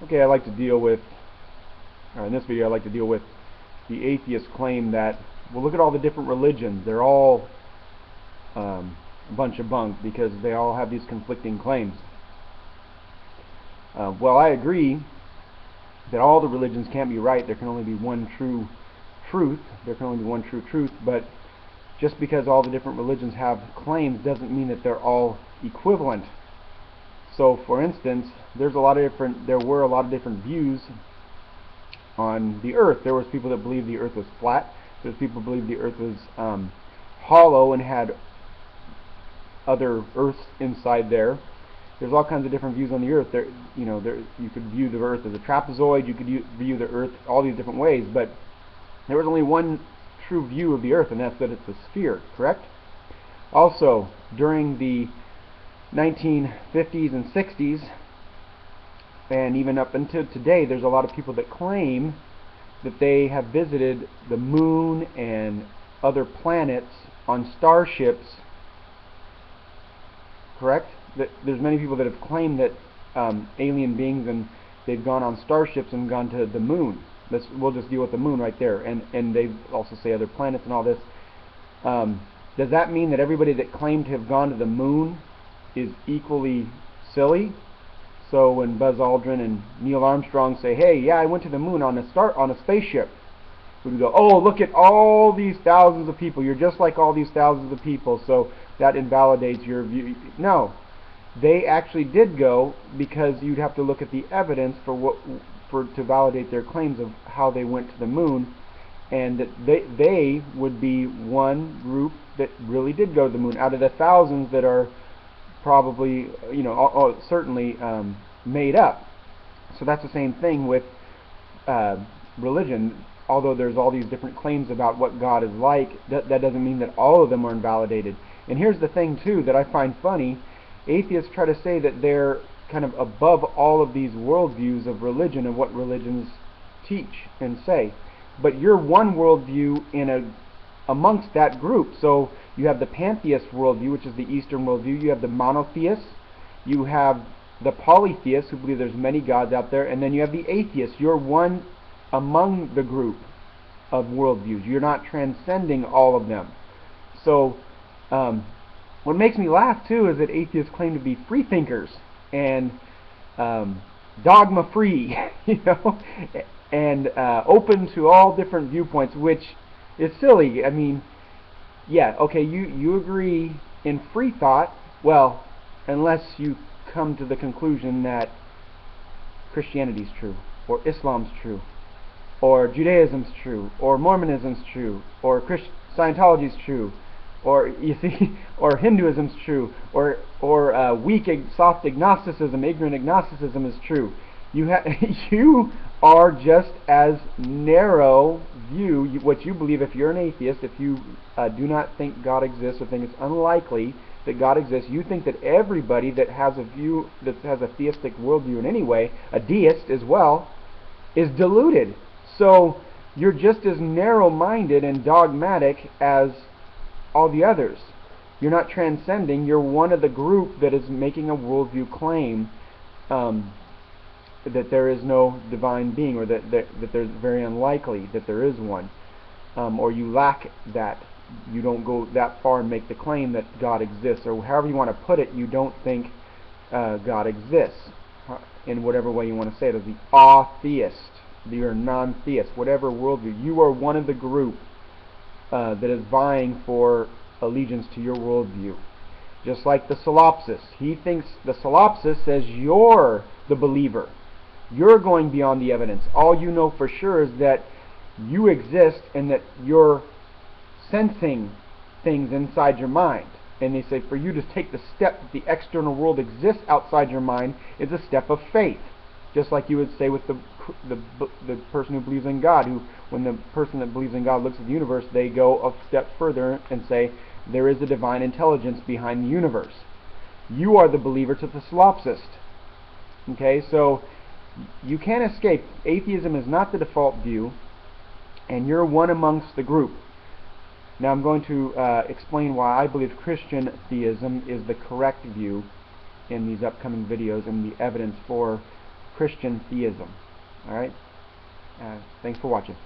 Okay, I'd like to deal with, in this video I'd like to deal with the atheist claim that, well, look at all the different religions. They're all a bunch of bunk because they all have these conflicting claims. Well, I agree that all the religions can't be right. There can only be one true truth. There can only be one true truth, but just because all the different religions have claims doesn't mean that they're all equivalent. So, for instance, there were a lot of different views on the earth. There was people that believed the earth was flat. There's people who believed the earth was hollow and had other earths inside there. There's all kinds of different views on the earth. You could view the earth as a trapezoid. You could view the earth all these different ways, but there was only one true view of the earth, and that's that it's a sphere, correct? Also, during the 1950s and 60s, and even up until today, there's a lot of people that claim that they have visited the moon and other planets on starships, correct? There's many people that have claimed that alien beings, and they've gone on starships and gone to the moon. We'll just deal with the moon right there, and they also say other planets and all this. Does that mean that everybody that claimed to have gone to the moon is equally silly? So when Buzz Aldrin and Neil Armstrong say, "Hey, yeah, I went to the moon on a spaceship," we go, "Oh, look at all these thousands of people. You're just like all these thousands of people, so that invalidates your view." No, they actually did go, because you'd have to look at the evidence to validate their claims of how they went to the moon, and that they would be one group that really did go to the moon out of the thousands that are probably, certainly made up. So that's the same thing with religion. Although there's all these different claims about what God is like, that doesn't mean that all of them are invalidated. And here's the thing too that I find funny: atheists try to say that they're kind of above all of these worldviews of religion and what religions teach and say. But you're one worldview amongst that group. So you have the pantheist worldview, which is the Eastern worldview. You have the monotheists. You have the polytheists, who believe there's many gods out there. And then you have the atheists. You're one among the group of worldviews. You're not transcending all of them. So what makes me laugh too is that atheists claim to be freethinkers and dogma-free, and open to all different viewpoints, which is silly. I mean, yeah, okay, you agree in free thought, well, unless you come to the conclusion that Christianity's true, or Islam's true, or Judaism's true, or Mormonism's true, or Scientology's true, or or Hinduism's true, or weak, soft agnosticism, ignorant agnosticism is true. You are just as narrow view what you believe. If you're an atheist, if you do not think God exists, or think it's unlikely that God exists, you think that everybody that has a view, that has a theistic worldview in any way, a deist as well, is deluded. So you're just as narrow-minded and dogmatic as all the others. You're not transcending. You're one of the group that is making a worldview claim that there is no divine being, or that there's very unlikely that there is one, or you lack that. You don't go that far and make the claim that God exists, or however you want to put it. You don't think God exists in whatever way you want to say it, as the atheist, you're a non-theist, whatever worldview. You are one of the group that is vying for allegiance to your worldview. Just like the solipsist. He thinks, the solipsist says, you're the believer. You're going beyond the evidence. All you know for sure is that you exist, and that you're sensing things inside your mind. And they say for you to take the step that the external world exists outside your mind is a step of faith. Just like you would say with the person who believes in God, when the person that believes in God looks at the universe, they go a step further and say there is a divine intelligence behind the universe. You are the believer to the solipsist. Okay, so you can't escape. Atheism is not the default view, and you're one amongst the group. Now I'm going to explain why I believe Christian theism is the correct view in these upcoming videos, and the evidence for Christian theism. Alright? Thanks for watching.